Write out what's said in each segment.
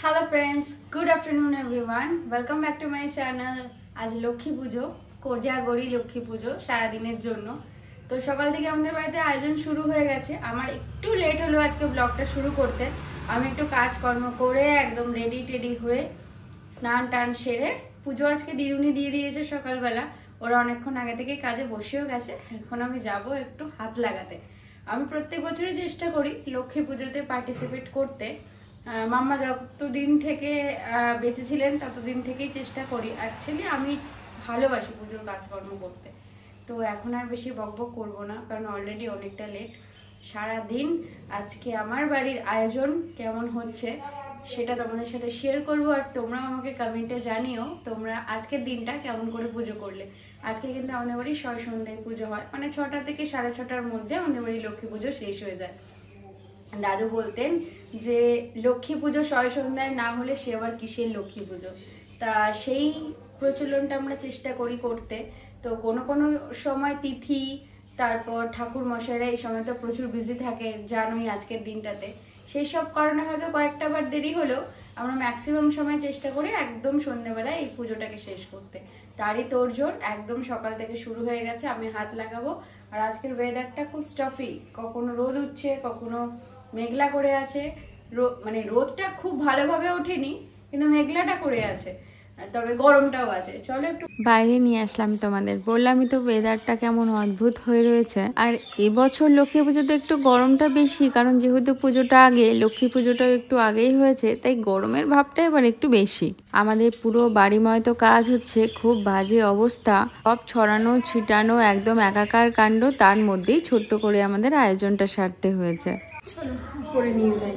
Hello friends, good afternoon everyone, welcome back to my channel. আজ লক্ষ্মী পুজো, কোজাগরি লক্ষ্মী পুজো সারাদিনের জন্য। তো সকাল থেকে আমাদের বাড়িতে আয়োজন শুরু হয়ে গেছে। আমার একটু লেট হলো আজকে ব্লগটা শুরু করতে। আমি একটু কাজকর্ম করে একদম রেডি টেডি হয়ে স্নান টান সেরে, পুজো আজকে দিদুনি দিয়ে দিয়েছে সকালবেলা। ওরা অনেকক্ষণ আগে থেকে কাজে বসেও গেছে। এখন আমি যাব একটু হাত লাগাতে। আমি প্রত্যেক বছরই চেষ্টা করি লক্ষ্মী পুজোতে পার্টিসিপেট করতে। মাম্মা যতদিন থেকে বেঁচে ছিলেন ততদিন থেকেই চেষ্টা করি। অ্যাকচুয়ালি আমি ভালোবাসি পুজোর কাজকর্ম করতে। তো এখন আর বেশি বকবক করবো না, কারণ অলরেডি অনেকটা লেট। সারাদিন আজকে আমার বাড়ির আয়োজন কেমন হচ্ছে সেটা তোমাদের সাথে শেয়ার করবো। আর তোমরাও আমাকে কমেন্টে জানিও তোমরা আজকের দিনটা কেমন করে পুজো করলে। আজকে কিন্তু আমাদের বাড়ি সন্ধ্যায় পুজো হয়, মানে 6টা থেকে 6:30টার মধ্যে আমাদের বাড়ি লক্ষ্মী পুজো শেষ হয়ে যায়। দাদু বলতেন যে লক্ষ্মী পুজো সন্ধ্যায় না হলে সে আবার কিসের লক্ষ্মী পুজো। তা সেই প্রচলনটা আমরা চেষ্টা করি করতে। তো কোনো কোনো সময় তিথি, তারপর ঠাকুর মশাইরা এই সময় তো প্রচুর বিজি থাকে, জানোই আজকের দিনটাতে। সেই সব কারণে হয়তো কয়েকটা বার দেরি হলেও আমরা ম্যাক্সিমাম সময় চেষ্টা করি একদম সন্ধ্যেবেলায় এই পুজোটাকে শেষ করতে। তারই তোড়জোড় একদম সকাল থেকে শুরু হয়ে গেছে। আমি হাত লাগাবো। আর আজকের ওয়েদারটা খুব স্টাফি, কখনো রোদ উঠছে, কখনো মেঘলা করে আছে। মানে রোদটা খুব ভালোভাবে ওঠেনি, কিন্তু মেঘলাটা করে আছে, তবে গরমটাও আছে। চলো একটু বাইরে নিয়ে আসলাম তোমাদের, বললামই তো ওয়েদারটা কেমন অদ্ভুত হয়ে রয়েছে। আর এবছর লক্ষ্মী পুজোতে একটু গরমটা বেশি, কারণ যেহেতু পুজোটা আগে, লক্ষ্মী পুজোটাও একটু আগেই হয়েছে, তাই গরমের ভাবটা এবার একটু বেশি। আমাদের পুরো বাড়িময় তো কাজ হচ্ছে, খুব বাজে অবস্থা, সব ছড়ানো ছিটানো একদম একাকার কাণ্ড। তার মধ্যেই ছোট্ট করে আমাদের আয়োজনটা সারতে হয়েছে। চলো উপরে নিয়ে যাই।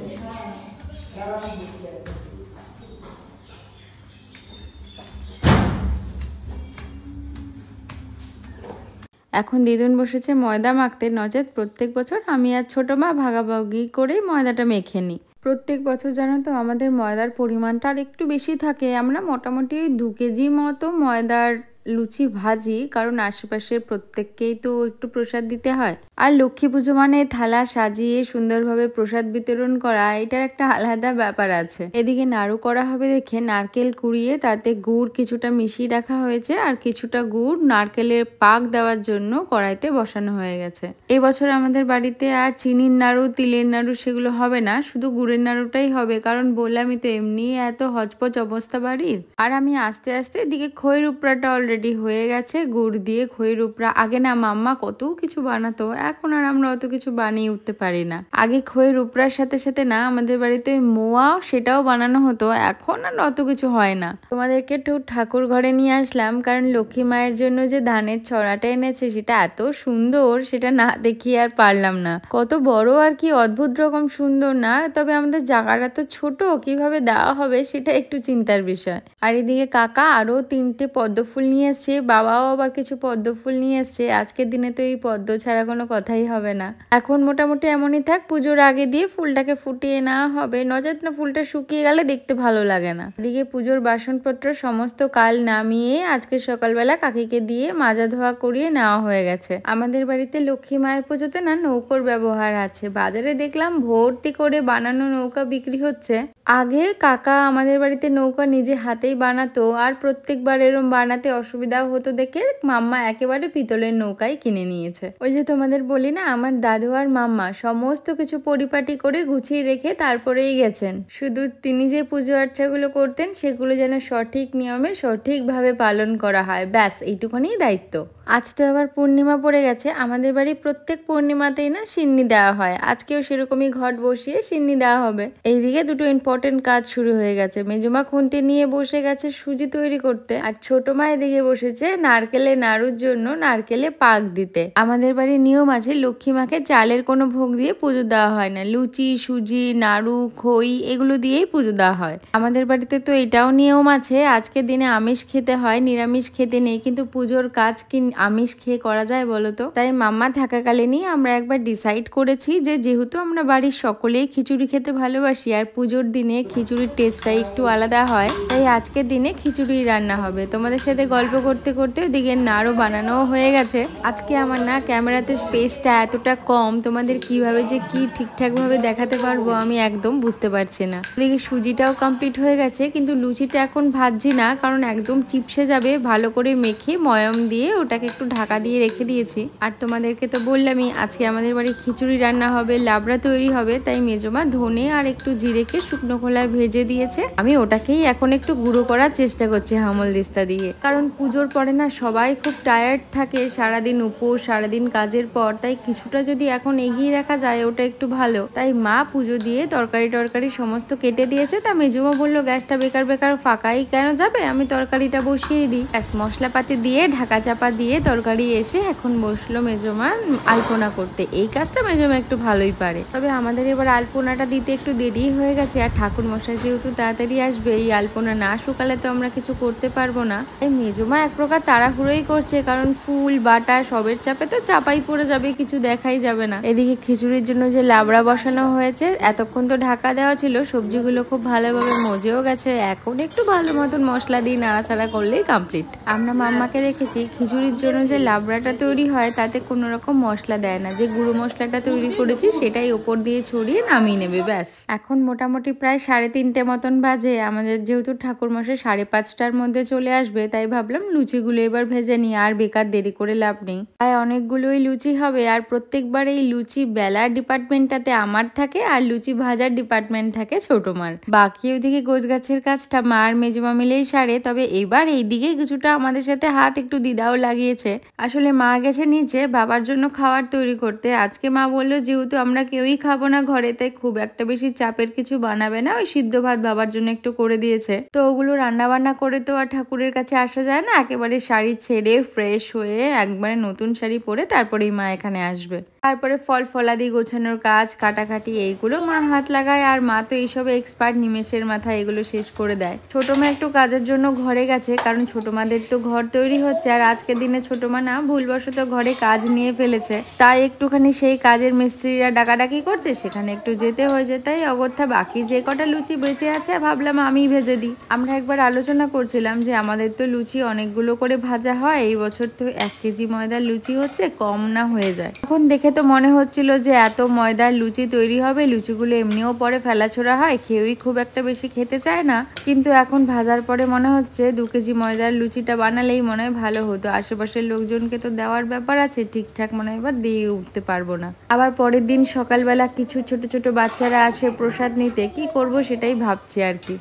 এখন দিদুন বসেছে ময়দা মাখতে, নচেত প্রত্যেক বছর আমি আর ছোট মা ভাগাভাগি করেই ময়দাটা মেখে নিই। প্রত্যেক বছর জানো তো আমাদের ময়দার পরিমাণটা আর একটু বেশি থাকে। আমরা মোটামুটি 2 কেজি মতো ময়দার লুচি ভাজি, কারণ আশেপাশের প্রত্যেককেই তো একটু প্রসাদ দিতে হয়। আর লক্ষ্মী পুজো মানে থালা সাজিয়ে সুন্দরভাবে প্রসাদ বিতরণ করা, এটার একটা আলাদা ব্যাপার আছে। এদিকে নাড়ু করা হবে দেখে নারকেল কুড়িয়ে তাতে গুড় কিছুটা মিশিয়ে রাখা হয়েছে, আর কিছুটা গুড় নারকেলের পাক দেওয়ার জন্য কড়াইতে বসানো হয়ে গেছে। এবছর আমাদের বাড়িতে আর চিনির নাড়ু, তিলের নাড়ু সেগুলো হবে না, শুধু গুড়ের নাড়ুটাই হবে। কারণ বললামই তো এমনি এত হচপচ অবস্থা বাড়ির। আর আমি আস্তে আস্তে এদিকে খইয়ের উপরাটা অলরেডি হয়ে গেছে। গুড় দিয়ে খইয়ের উপরা, আগে না মাম্মা কত কিছু বানাতো, এখন আর আমরা অত কিছু বানিয়ে উঠতে পারি না। আগে খইয়ের উপরার সাথে সাথে না আমাদের বাড়িতে মোয়া, সেটাও বানানো হতো, এখন আর অত কিছু হয় না। তোমাদেরকে একটু ঠাকুর ঘরে নিয়ে আসলাম, কারণ লক্ষ্মী মায়ের জন্য যে ধানের ছড়াটা এনেছে সেটা এত সুন্দর, সেটা না দেখিয়ে আর পারলাম না। কত বড় আর কি অদ্ভুত রকম সুন্দর না, তবে আমাদের জায়গাটা তো ছোট, কিভাবে দেওয়া হবে সেটা একটু চিন্তার বিষয়। আর এদিকে কাকা আরো 3টে পদ্ম ফুল নিয়ে এসছে, বাবাও আবার কিছু পদ্ম ফুল নিয়ে এসছে। আজকের দিনে তো এই পদ্ম ছাড়া কোনো কথাই হবে না। এখন মোটামুটি এমনই থাক, পুজোর আগে দিয়ে ফুলটাকে ফুটিয়ে নেওয়া হবে, নচেত না ফুলটা শুকিয়ে গেলে দেখতে ভালো লাগে না। এদিকে পুজোর বাসনপত্র সমস্ত কাল নামিয়ে আজকে সকালবেলা কাকিকে দিয়ে মাজা ধোয়া করিয়ে নেওয়া হয়ে গেছে। আমাদের বাড়িতে লক্ষ্মী মায়ের পুজোতে না নৌকোর ব্যবহার আছে। বাজারে দেখলাম ভর্তি করে বানানো নৌকা বিক্রি হচ্ছে। আগে কাকা আমাদের বাড়িতে নৌকা নিজে হাতেই বানাতো, আর প্রত্যেকবার এরম বানাতে অসুবিধাও হতো দেখে মাম্মা একেবারে পিতলের নৌকাই কিনে নিয়েছে। ওই যে তোমাদের বলি না, আমার দাদু আর মাম্মা সমস্ত কিছু পরিপাটি করে গুছিয়ে রেখে তারপরেই গেছেন। শুধু তিনি যে পুজো আর্চাগুলো করতেন সেগুলো যেন সঠিক নিয়মে সঠিকভাবে পালন করা হয়, ব্যাস এইটুকুনি দায়িত্ব। আজ তো আবার পূর্ণিমা পড়ে গেছে। আমাদের বাড়ি প্রত্যেক পূর্ণিমাতেই না সিন্নি দেওয়া হয়, আজকেও সেরকমই ঘট বসিয়ে সিন্নি দেওয়া হবে। এইদিকে দুটো ইম্পর্টেন্ট কাজ শুরু হয়ে গেছে। মেজমা খুন্তি নিয়ে বসে গেছে সুজি তৈরি করতে, আর ছোট মা এদিকে বসেছে নারকেলে নাড়ুর জন্য নারকেলে পাক দিতে। আমাদের বাড়ির নিয়ম আছে লক্ষ্মী মাকে চালের কোনো ভোগ দিয়ে পুজো দেওয়া হয় না, লুচি, সুজি, নাড়ু, খই এগুলো দিয়েই পুজো দেওয়া হয়। আমাদের বাড়িতে তো এটাও নিয়ম আছে, আজকের দিনে আমিষ খেতে হয়, নিরামিষ খেতে নেই। কিন্তু পুজোর কাজ কি আমিষ খেয়ে করা যায় বলো তো? তাই মাম্মা থাকাকালীনই আমরা একবার ডিসাইড করেছি যে যেহেতু আমরা বাড়ির সকলেই খিচুড়ি খেতে ভালোবাসি আর পুজোর দিনে খিচুড়ির টেস্টটাই একটু আলাদা হয়, তাই আজকের দিনে খিচুড়ি রান্না হবে। তোমাদের সাথে গল্প করতে করতে ওদিকে নাড়ও বানানো হয়ে গেছে। আজকে আমার না ক্যামেরাতে স্পেসটা এতটা কম, তোমাদের কিভাবে যে কি ঠিকঠাক ভাবে দেখাতে পারবো আমি একদম বুঝতে পারছি না। এদিকে সুজিটাও কমপ্লিট হয়ে গেছে, কিন্তু লুচিটা এখন ভাজছি না, কারণ একদম চিপসে যাবে। ভালো করে মেখে ময়ম দিয়ে ওটাকে একটু ঢাকা দিয়ে রেখে দিয়েছি। আর তোমাদেরকে তো বললামই আজকে আমাদের বাড়ি খিচুড়ি রান্না হবে, লাবড়া তৈরি হবে। তাই মেজমা ধনে আর একটু জিরেকে শুকনো খোলায় ভেজে দিয়েছে। আমি ওটাকেই এখন একটু গুঁড়ো করার চেষ্টা করছি হামল দিস্তা দিয়ে, কারণ পুজোর পরে না সবাই খুব টায়ার্ড থাকে, সারাদিন উপোস, সারাদিন কাজের পর। তাই কিছুটা যদি এখন এগিয়ে রাখা যায় ওটা একটু ভালো। তাই মা পুজো দিয়ে তরকারি টরকারি সমস্ত কেটে দিয়েছে। তা মেজমা বললো গ্যাসটা বেকার বেকার ফাঁকাই কেন যাবে, আমি তরকারিটা বসিয়ে দিই। ব্যাস মশলাপাতি দিয়ে ঢাকা চাপা দিয়ে তরকারি এসে এখন বসলো মেজমা আলপনা করতে। এই কাজটা মেজমা একটু ভালোই পারে, তবে আমাদের এবার আলপনাটা দিতে একটু দেরি হয়ে গেছে। আর ঠাকুর মশাই যেহেতু তাড়াতাড়ি আসবে, এই আলপনা না শুকালে তো আমরা কিছু করতে পারবো না। এই মেজমা এক প্রকার তাড়াহুড়োই করছে, কারণ ফুল বাটা সবের চাপে তো চাপাই পড়ে যাবে, কিছু দেখাই যাবে না। এদিকে খিচুড়ির জন্য যে লাবড়া বসানো হয়েছে, এতক্ষণ তো ঢাকা দেওয়া ছিল, সবজিগুলো খুব ভালোভাবে মজেও গেছে। এখন একটু ভালো মতন মশলা দিয়ে নাড়াচাড়া করলেই কমপ্লিট। আমরা মাম্মাকে দেখেছি খিচুড়ির জন্য যে লাবড়াটা তৈরি হয় তাতে কোনো রকম মশলা দেয় না, যে গুঁড়ো মশলাটা তৈরি করেছি সেটাই ওপর দিয়ে ছড়িয়ে নামিয়ে নেবে ব্যাস। এখন মোটামুটি প্রায় 3:30 মতন বাজে। আমাদের যেহেতু ঠাকুর মশাই 5:30টার মধ্যে চলে আসবে, তাই ভাবলাম লুচিগুলো এবার ভেজে নিই, আর বেকার দেরি করে লাভ নেই। তাই অনেকগুলোই লুচি হবে, আর প্রত্যেকবার এই লুচি বেলার ডিপার্টমেন্টটাতে আমার থাকে আর লুচি ভাজার ডিপার্টমেন্ট থাকে ছোট মার। বাকি ওইদিকে গোছগাছের কাজটা মা আর মেজমা মিলেই সারে। তবে এবার এইদিকে কিছুটা আমাদের সাথে হাত একটু দিদাও লাগিয়েছে। আসলে মা গেছে নিচে বাবার জন্য খাবার তৈরি করতে। আজকে মা বললো যেহেতু আমরা কেউই খাবো না ঘরে, তাই খুব একটা বেশি চাপের কিছু বানাবে না, ওই সিদ্ধ ভাত বাবার জন্য একটু করে দিয়েছে। তো ওগুলো রান্না বান্না করে তো আর ঠাকুরের কাছে আসা যায় না, একেবারে শাড়ি ছেড়ে ফ্রেশ হয়ে একবারে নতুন শাড়ি পরে তারপরেই মা এখানে আসবে। তারপরে ফল ফলাদি গোছানোর কাজ, কাটাকাটি এইগুলো মা হাত লাগায়। আর মা তো এইসবে এক্সপার্ট, নিমেষের মাথায় এগুলো শেষ করে দেয়। ছোট মা একটু কাজের জন্য ঘরে গেছে, কারণ ছোট মাদের তো ঘর তৈরি হচ্ছে। আর আজকের দিনে ছোট মা না ভুলবশত ঘরে কাজ নিয়ে ফেলেছে, তাই একটুখানি সেই কাজের মিস্ত্রিরা ডাকাডাকি করছে, সেখানে একটু যেতে হয়েছে। তাই অগত্যা বাকি যে কটা লুচি বেঁচে আছে ভাবলাম আমি ভেজে দিই। আমরা একবার আলোচনা করছিলাম যে আমাদের তো লুচি অনেকগুলো করে ভাজা হয়, এই বছর তো 1 কেজি ময়দার লুচি হচ্ছে, কম না হয়ে যায়। এখন দেখে তো মনে হচ্ছিল যে এত ময়দার লুচি তৈরি হবে, লুচিগুলো এমনিও পরে ফেলাছোড়া হয়, কেউই খুব একটা বেশি খেতে চায় না। কিন্তু এখন ভাজার পরে মনে হচ্ছে 2 কেজি ময়দার লুচিটা বানালেই মনে হয় ভালো হতো। আশেপাশের লোকজনকে তো দেওয়ার ব্যাপার আছে, ঠিকঠাক মনে হয় এবার দিয়ে উঠতে পারবো না। আবার পরের দিন সকালবেলা কিছু ছোট ছোট বাচ্চারা আসে প্রসাদ নিতে, কি করব সেটাই ভাবছি আর কি।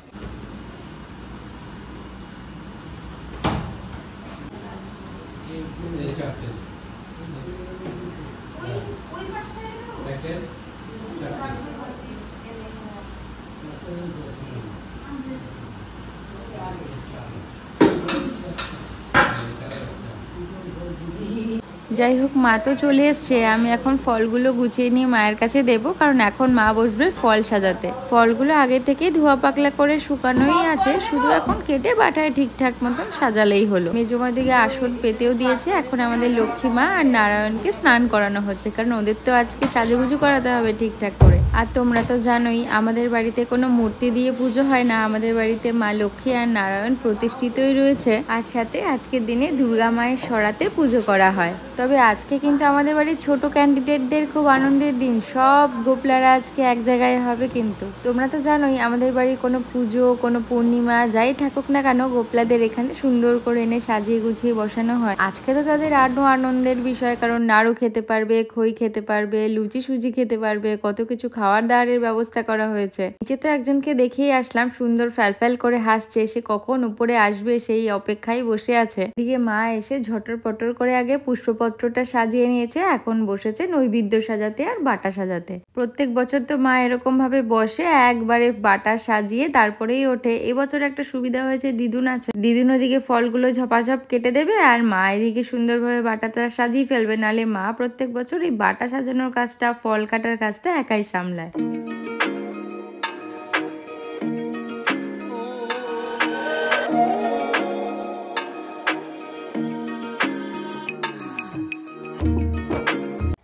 যাই হোক মা তো চলে এসছে, আমি এখন ফলগুলো গুছিয়ে নিয়ে মায়ের কাছে দেবো, কারণ এখন মা বসবে ফল সাজাতে। ফলগুলো আগে থেকেই ধোয়া পাকলা করে শুকানোই আছে, শুধু এখন কেটে বাটায় ঠিকঠাক মতন সাজালেই হলো। মেজমা দিকে আসন পেতেও দিয়েছে। এখন আমাদের লক্ষ্মী মা আর নারায়ণকে স্নান করানো হচ্ছে, কারণ ওদের তো আজকে সাজুগুজু করাতে হবে ঠিকঠাক করে। আর তোমরা তো জানোই আমাদের বাড়িতে কোনো মূর্তি দিয়ে পুজো হয় না, আমাদের বাড়িতে মা লক্ষ্মী আর নারায়ণ প্রতিষ্ঠিতই রয়েছে। আর সাথে আজকের দিনে দুর্গা মায়ের সরাতে পুজো করা হয়। তবে আজকে কিন্তু আমাদের বাড়ির ছোট ক্যান্ডিডেটদের খুব আনন্দের দিন, সব গোপলারা আজকে এক জায়গায় হবে। কিন্তু তোমরা তো জানোই আমাদের বাড়ির কোনো পুজো, কোনো পূর্ণিমা যাই থাকুক না কেন, গোপলাদের এখানে সুন্দর করে এনে সাজিয়ে গুছিয়ে বসানো হয়। আজকে তো তাদের আরো আনন্দের বিষয়, কারণ নাড়ু খেতে পারবে, খই খেতে পারবে, লুচি সুজি খেতে পারবে, কত কিছু খাওয়ার দাওয়ারের ব্যবস্থা করা হয়েছে। নিচে তো একজনকে দেখেই আসলাম, সুন্দর ফ্যালফ্যাল করে হাসছে, সে কখন উপরে আসবে সেই অপেক্ষায় বসে আছে। দিকে মা এসে ঝটর পটর করে আগে পুষ্পপত্রটা সাজিয়ে নিয়েছে, এখন বসেছে নৈবেদ্য সাজাতে আর বাটা সাজাতে। প্রত্যেক বছর তো মা এরকম ভাবে বসে একবারে বাটা সাজিয়ে তারপরেই ওঠে। এবছর একটা সুবিধা হয়েছে, দিদুন আছে, দিদুন ওদিকে ফলগুলো ঝপাঝপ কেটে দেবে আর মা এদিকে সুন্দরভাবে বাটাটা সাজিয়ে ফেলবে। নালে মা প্রত্যেক বছর এই বাটা সাজানোর কাজটা, ফল কাটার কাজটা একাই সামলায়।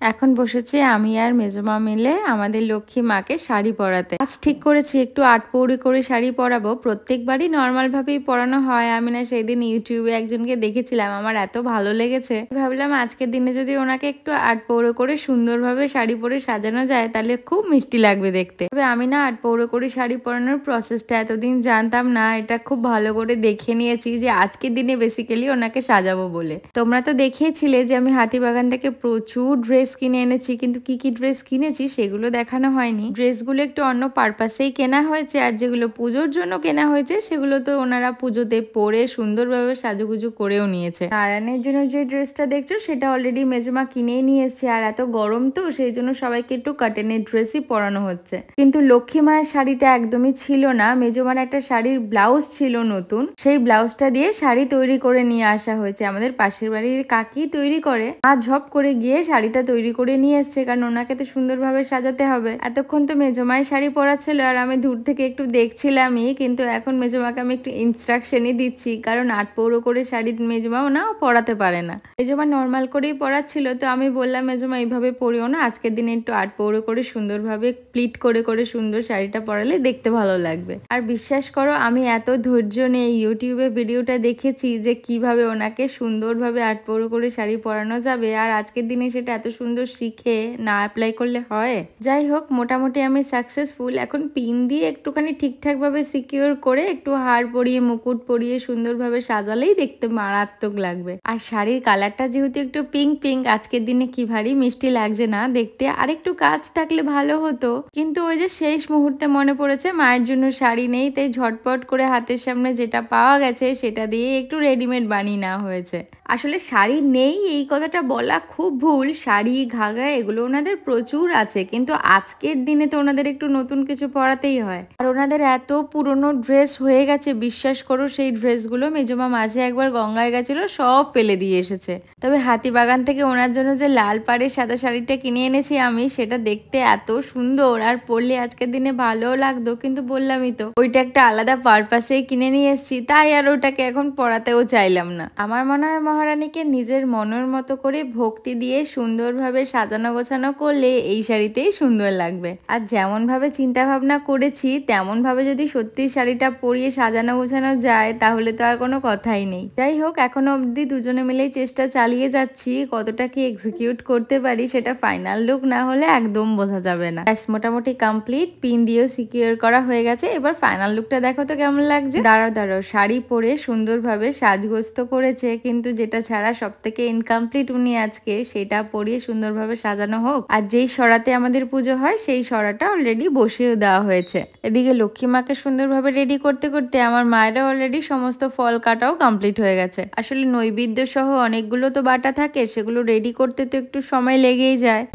এখন বসেছি আমি আর মেজমা মিলে আমাদের লক্ষ্মী মাকে শাড়ি পরাতে। আজ ঠিক করেছি একটু আটপৌরি করে শাড়ি পরাবো। প্রত্যেকবারই নর্মাল ভাবেই পরানো হয়। আমি না সেদিন ইউটিউবে একজনকে দেখেছিলাম, আমার এত ভালো লেগেছে, ভাবলাম আজকের দিনে যদি ওনাকে একটু আটপৌরো করে সুন্দরভাবে শাড়ি পরে সাজানো যায় তাহলে খুব মিষ্টি লাগবে দেখতে। তবে আমি না আটপৌরো করে শাড়ি পরানোর প্রসেসটা এতদিন জানতাম না, এটা খুব ভালো করে দেখে নিয়েছি যে আজকের দিনে বেসিক্যালি ওনাকে সাজাবো বলে। তোমরা তো দেখিয়েছিলে যে আমি হাতিবাগান থেকে প্রচুর ড্রেস কিনে এনেছি, কিন্তু কি কি ড্রেস কিনেছি সেগুলো দেখানো হয়নি। ড্রেসগুলো একটু অন্য পারপাসেই কেনা হয়েছে, আর যেগুলো পুজোর জন্য কেনা হয়েছে সেগুলো তো ওনারা পুজোতে পরে সুন্দরভাবে সাজুগুজু করেও নিয়েছে। নারায়ণের জন্য যে ড্রেসটা দেখছো সেটা অলরেডি মেজমা কিনেই নিয়ে এসছে, আর এত গরম তো সেই জন্য সবাইকে একটু কাটেনের ড্রেসই পরানো হচ্ছে। কিন্তু লক্ষ্মী মায়ের শাড়িটা একদমই ছিল না। মেজমার একটা শাড়ির ব্লাউজ ছিল নতুন, সেই ব্লাউজটা দিয়ে শাড়ি তৈরি করে নিয়ে আসা হয়েছে। আমাদের পাশের বাড়ির কাকি তৈরি করে, আর ঝপ করে গিয়ে শাড়িটা তৈরি করে নিয়ে এসছে, কারণ ওনাকে তো সুন্দরভাবে সাজাতে হবে। এতক্ষণ তো মেজমায়ের শাড়ি পরাচ্ছিল আর আমি দূর থেকে একটু দেখছিলামই, কিন্তু এখন মেজমাকে আমি একটু ইনস্ট্রাকশনই দিচ্ছি, কারণ আটপৌরো করে শাড়ি মেজমাও না পরাতে পারে না। মেজমা নর্মাল করেই পরাচ্ছিল, তো আমি বললাম মেজমা এইভাবে পরিও না, আজকের দিনে একটু আটপৌরো করে সুন্দরভাবে প্লিট করে করে সুন্দর শাড়িটা পরালে দেখতে ভালো লাগবে। আর বিশ্বাস করো আমি এত ধৈর্য নিয়ে ইউটিউবে ভিডিওটা দেখেছি যে কিভাবে ওনাকে সুন্দরভাবে আটপৌরো করে শাড়ি পরানো যাবে, আর আজকের দিনে সেটা এত সুন্দর শিখে না অ্যাপ্লাই করলে হয়। যাই হোক, মোটামুটি আমি সাকসেসফুল। এখন পিন দিয়ে একটুখানি ঠিকঠাক ভাবে সিকিউর করে একটু হার পরিয়ে মুকুট পরিয়ে সুন্দরভাবে সাজালেই দেখতে মারাত্মক লাগবে। আর শাড়ির কালারটা যেহেতু একটু পিঙ্ক পিঙ্ক, আজকের দিনে কি ভারী মিষ্টি লাগছে না দেখতে। আর একটু কাজ থাকলে ভালো হতো, কিন্তু ওই যে শেষ মুহূর্তে মনে পড়েছে মায়ের জন্য শাড়ি নেই, তাই ঝটপট করে হাতের সামনে যেটা পাওয়া গেছে সেটা দিয়ে একটু রেডিমেড বানিয়ে নেওয়া হয়েছে। আসলে শাড়ি নেই এই কথাটা বলা খুব ভুল, শাড়ি ঘাগরা এগুলো ওনাদের প্রচুর আছে, কিন্তু আজকের দিনে তো ওনাদের একটু নতুন কিছু পরাতেই হয়। আর ওনাদের এত পুরনো ড্রেস হয়ে গেছে, বিশ্বাস করো সেই ড্রেসগুলো মেজমা মাঝে একবার গঙ্গায় গেছিল সব ফেলে দিয়ে এসেছে। তবে হাতিবাগান থেকে ওনার জন্য যে লাল পাড়ের সাদা শাড়িটা কিনে এনেছি আমি, সেটা দেখতে এত সুন্দর আর পরলে আজকের দিনে ভালোও লাগতো, কিন্তু বললামই তো ওইটা একটা আলাদা পারপাসেই কিনে নিয়ে এসেছি, তাই আর ওটাকে এখন পরাতেও চাইলাম না। আমার মনে হয় মহারানীকে নিজের মনের মতো করে ভক্তি দিয়ে সুন্দরভাবে সাজানো গোছানো করলে এই শাড়িতেই সুন্দর লাগবে। আর যেমন ভাবে চিন্তা ভাবনা করেছি তেমন ভাবে যদি সত্যি শাড়িটা পরিয়ে সাজানো গোছানো যায় তাহলে তো আর কোনো কথাই নেই। যাই হোক, এখনো অবধি দুজনে মিলেই চেষ্টা চালিয়ে যাচ্ছি, কতটা কি এক্সিকিউট করতে পারি সেটা ফাইনাল লুক না হলে একদম বোঝা যাবে না। ব্যাস মোটামুটি কমপ্লিট, পিন দিয়েও সিকিউর করা হয়ে গেছে। এবার ফাইনাল লুকটা দেখো তো কেমন লাগছে। দাঁড়াও, শাড়ি পরে সুন্দরভাবে সাজগোজ তো করেছে, কিন্তু যেটা ছাড়া সব থেকে ইনকমপ্লিট উনি আজকে, সেটা পরিয়ে সুন্দরভাবে সাজানো হোক। আর যেই সরাতে আমাদের পুজো হয় সেই সরাটা অলরেডি বসিয়েও দেওয়া হয়েছে। এদিকে লক্ষ্মী মাকে সুন্দরভাবে রেডি করতে করতে আমার মায়েরা অলরেডি সমস্ত ফল কাটাও কমপ্লিট হয়ে গেছে। আসলে নৈবেদ্য সহ অনেকগুলো তো বাটা থাকে, সেগুলো রেডি করতে তো একটু সময় লেগেই যায়।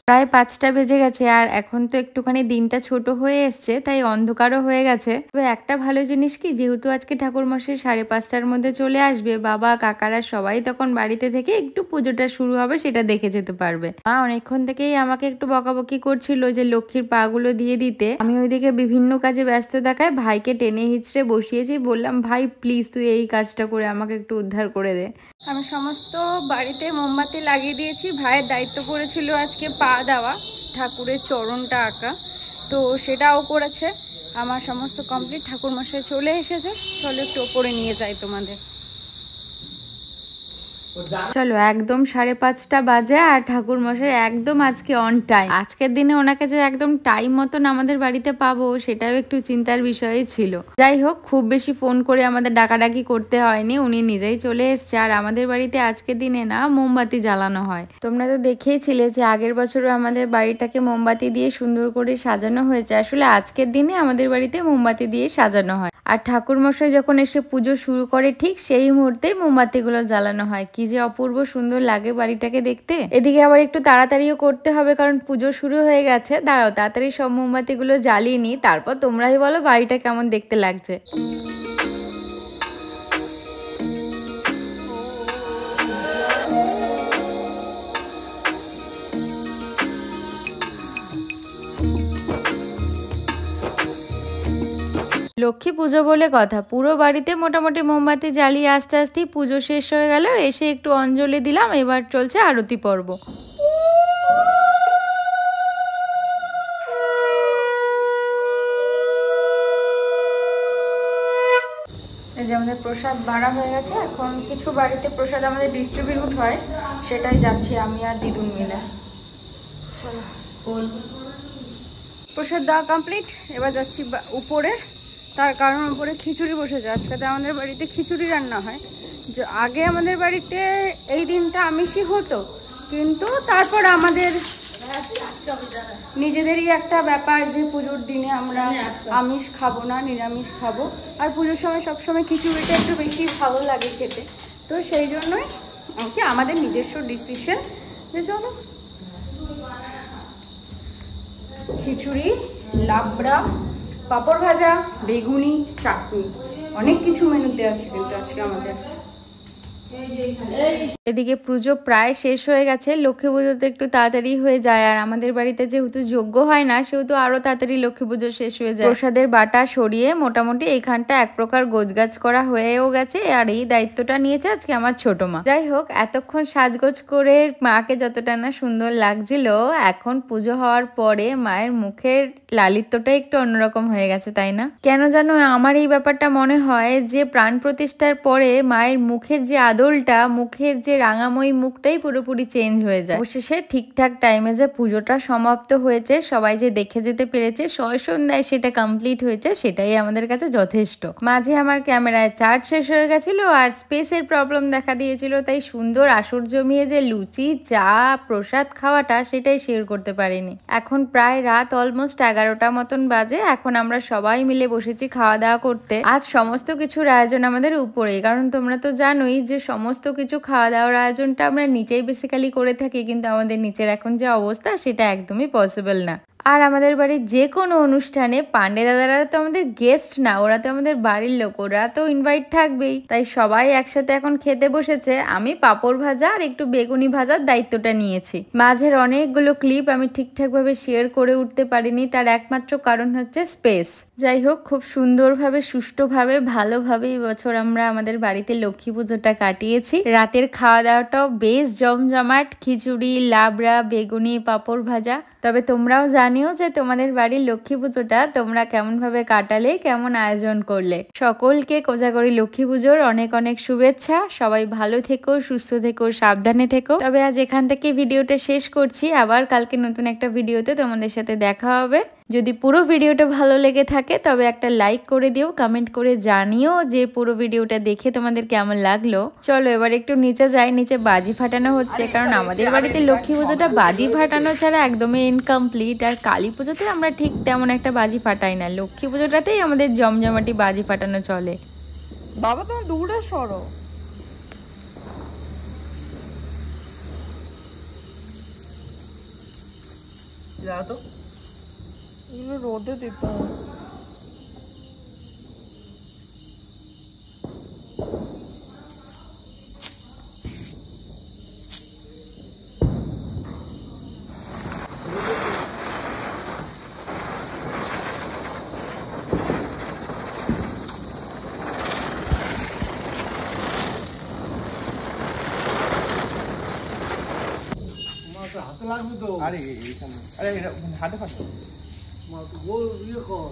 প্রায় 5টা বেজে গেছে, আর এখন তো একটুখানি দিনটা ছোট হয়ে এসছে, তাই অন্ধকারও হয়ে গেছে। তবে একটা ভালো জিনিস কি, যেহেতু আজকে ঠাকুরমশাই 5:30টার মধ্যে চলে আসবে, বাবা কাকারা সবাই তখন বাড়িতে থেকে একটু পুজোটা শুরু হবে সেটা দেখে যেতে পারবে। মা অনেকক্ষণ থেকেই আমাকে একটু বকাবকি করছিল যে লক্ষ্মীর পাগুলো দিয়ে দিতে। আমি ওইদিকে বিভিন্ন কাজে ব্যস্ত দেখায় ভাইকে টেনে হিচড়ে বসিয়েছি, বললাম ভাই প্লিজ তুই এই কাজটা করে আমাকে একটু উদ্ধার করে দে। আমি সমস্ত বাড়িতে মোমবাতি লাগিয়ে দিয়েছি। ভাইয়ের দায়িত্ব পড়েছিল আজকে পা দেওয়া, ঠাকুরের চরণটা আঁকা, তো সেটাও করেছে। আমার সমস্ত কমপ্লিট, ঠাকুরমশাই চলে এসেছে। চলো একটু ওপরে নিয়ে যাই তোমাদের। চলো, একদম 5:30টা বাজে আর ঠাকুর মশাই একদম আজকে অন টাইম। আজকের দিনে ওনাকে যে একদম টাইম মতন আমাদের বাড়িতে পাবো সেটাও একটু চিন্তার বিষয়ই ছিল। যাই হোক, খুব বেশি ফোন করে আমাদের ডাকাডাকি করতে হয়নি, উনি নিজেই চলে এসছে। আর আমাদের বাড়িতে আজকের দিনে না মোমবাতি জ্বালানো হয়। তোমরা তো দেখেইছিলে যে আগের বছরও আমাদের বাড়িটাকে মোমবাতি দিয়ে সুন্দর করে সাজানো হয়েছে। আসলে আজকের দিনে আমাদের বাড়িতে মোমবাতি দিয়ে সাজানো হয়, আর ঠাকুর মশাই যখন এসে পুজো শুরু করে ঠিক সেই মুহূর্তেই মোমবাতিগুলো জ্বালানো হয়। কি যে অপূর্ব সুন্দর লাগে বাড়িটাকে দেখতে। এদিকে আবার একটু তাড়াতাড়িও করতে হবে, কারণ পুজো শুরু হয়ে গেছে। দাঁড়াও, তাড়াতাড়ি সব মোমবাতিগুলো জ্বালিয়ে নি, তারপর তোমরাই বলো বাড়িটা কেমন দেখতে লাগছে। লক্ষ্মী পুজো বলে কথা, পুরো বাড়িতে মোটামুটি মোমবাতি জ্বালিয়ে আস্তে আস্তে পুজো শেষ হয়ে গেল। এসে একটু অঞ্জলি দিলাম, এবার চলছে আরতি পর্ব। এই যে আমাদের প্রসাদ বাড়া হয়ে গেছে, এখন কিছু বাড়িতে প্রসাদ আমাদের ডিস্ট্রিবিউট হয়, সেটাই যাচ্ছি আমি আর দিদুন মিলে। চলো, প্রসাদ দেওয়া কমপ্লিট, এবার যাচ্ছি উপরে। তার কারণ উপরে খিচুড়ি বসেছে, আজকে আমাদের বাড়িতে খিচুড়ি রান্না হয়। আগে আমাদের বাড়িতে এই দিনটা আমিষই হতো, কিন্তু তারপর আমাদের নিজেদেরই একটা ব্যাপার যে পুজোর দিনে আমরা আমিষ খাবো না, নিরামিষ খাবো। আর পুজোর সময় সবসময় খিচুড়িটা একটু বেশি ভালো লাগে খেতে, তো সেই জন্যই কি আমাদের নিজস্ব ডিসিশন যে চলো খিচুড়ি, লাবড়া, পাঁপড় ভাজা, বেগুনি, চাটনি, অনেক কিছু মেনুতে আছে কিন্তু আজকে আমাদের। এদিকে পুজো প্রায় শেষ হয়ে গেছে, লক্ষ্মী পুজোতে একটু তাড়াতাড়ি হয়ে যায়, আর আমাদের বাড়িতে যেহেতু যজ্ঞ হয় না সেহেতু আরো তাড়াতাড়ি লক্ষ্মী পুজো শেষ হয়ে যায়। প্রসাদের বাটা সরিয়ে মোটামুটি এইখানটা এক প্রকার গোছগাছ করা হয়েও গেছে, আর এই দায়িত্বটা নিয়েছে আজকে আমার ছোট মা। যাই হোক, এতক্ষণ সাজগোজ করে মাকে যতটা না সুন্দর লাগছিল, এখন পুজো হওয়ার পরে মায়ের মুখের লালিত্যটা একটু অন্যরকম হয়ে গেছে, তাই না? কেন জানো আমার এই ব্যাপারটা মনে হয় যে প্রাণ প্রতিষ্ঠার পরে মায়ের মুখের যে আদলটা, মুখের যে রাঙাময়ী মুখটাই পুরোপুরি চেঞ্জ হয়ে যায়। অবশেষে ঠিকঠাক টাইমে যে পুজোটা সমাপ্ত হয়েছে, সবাই যে দেখে যেতে পেরেছে সন্ধ্যায় সেটা কমপ্লিট হয়েছে, সেটাই আমাদের কাছে যথেষ্ট। মাঝে আমার ক্যামেরায় চার্জ শেষ হয়ে গেছিল আর স্পেসের প্রবলেম দেখা দিয়েছিল, তাই সুন্দর আসর জমিয়ে যে লুচি, চা, প্রসাদ খাওয়াটা সেটাই শেয়ার করতে পারিনি। এখন প্রায় রাত অলমোস্ট 11টা মতন বাজে, এখন আমরা সবাই মিলে বসেছি খাওয়া দাওয়া করতে। আজ সমস্ত কিছুর আয়োজন আমাদের উপরে, কারণ তোমরা তো জানোই যে সমস্ত কিছু খাওয়া দাওয়ার আয়োজনটা আমরা নিচেই বেসিক্যালি করে থাকি, কিন্তু আমাদের নিচের এখন যে অবস্থা সেটা একদমই পসিবল না। আর আমাদের বাড়ির যে কোনো অনুষ্ঠানে পান্ডে দাদারা তো আমাদের গেস্ট না, ওরা তো আমাদের বাড়ির লোক, ওরা তো ইনভাইট থাকবেই। তাই সবাই একসাথে এখন খেতে বসেছে। আমি পাঁপড় ভাজা আর একটু বেগুনি ভাজার দায়িত্বটা নিয়েছি। মাঝের অনেকগুলো ক্লিপ আমি ঠিকঠাক ভাবে শেয়ার করে উঠতে পারিনি, তার একমাত্র কারণ হচ্ছে স্পেস। যাই হোক, খুব সুন্দরভাবে, সুষ্ঠুভাবে, ভালোভাবে এই বছর আমরা আমাদের বাড়িতে লক্ষ্মী পুজোটা কাটিয়েছি। রাতের খাওয়া দাওয়াটাও বেশ জমজমাট, খিচুড়ি, লাবড়া, বেগুনি, পাঁপড় ভাজা। তবে তোমরাও জানিও যে তোমাদের বাড়ির লক্ষ্মী পুজোটা তোমরা কেমন ভাবে কাটালে, কেমন আয়োজন করলে। সকলকে কোজাগরি লক্ষ্মী পুজোর অনেক অনেক শুভেচ্ছা। সবাই ভালো থেকো, সুস্থ থেকো, সাবধানে থেকো। তবে আজ এখান থেকে ভিডিওটা শেষ করছি, আবার কালকে নতুন একটা ভিডিওতে তোমাদের সাথে দেখা হবে। যদি পুরো ভিডিওটা ভালো লেগে থাকে তবে একটা লাইক করে দিও, কমেন্ট করে জানিও যে পুরো ভিডিওটা দেখে তোমাদের কেমন লাগলো। চলো এবার একটু নিচে যাই, নিচে বাজি ফাটানো হচ্ছে, কারণ আমাদের বাড়িতে লক্ষ্মী পুজোটা বাজি ফাটানো ছাড়া একদমই ইনকমপ্লিট। আর কালী পুজোতে আমরা ঠিক তেমন একটা বাজি ফাটাই না, লক্ষ্মী পুজোটাতেই আমাদের জমজমাটি বাজি ফাটানো চলে। বাবা তুমি দূরে সরো। যা তো রোদে দিত। হাতে লাগবে তো। আরে এইখানে, আরে এটা হাতে ফাটবে। মা তো গোল ইয়ে কর,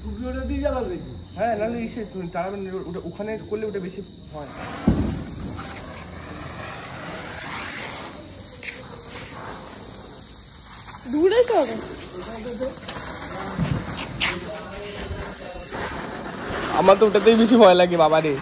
তুমি ওটা দিয়ে জ্বালাবে নাকি? হ্যাঁ, নাহলে ইসে চালাবেন, ওটা ওখানে করলে ওটা বেশি হয়। দূরে সরে। আমার তো ওটাতেই বেশি ভয় লাগে বাবা রে।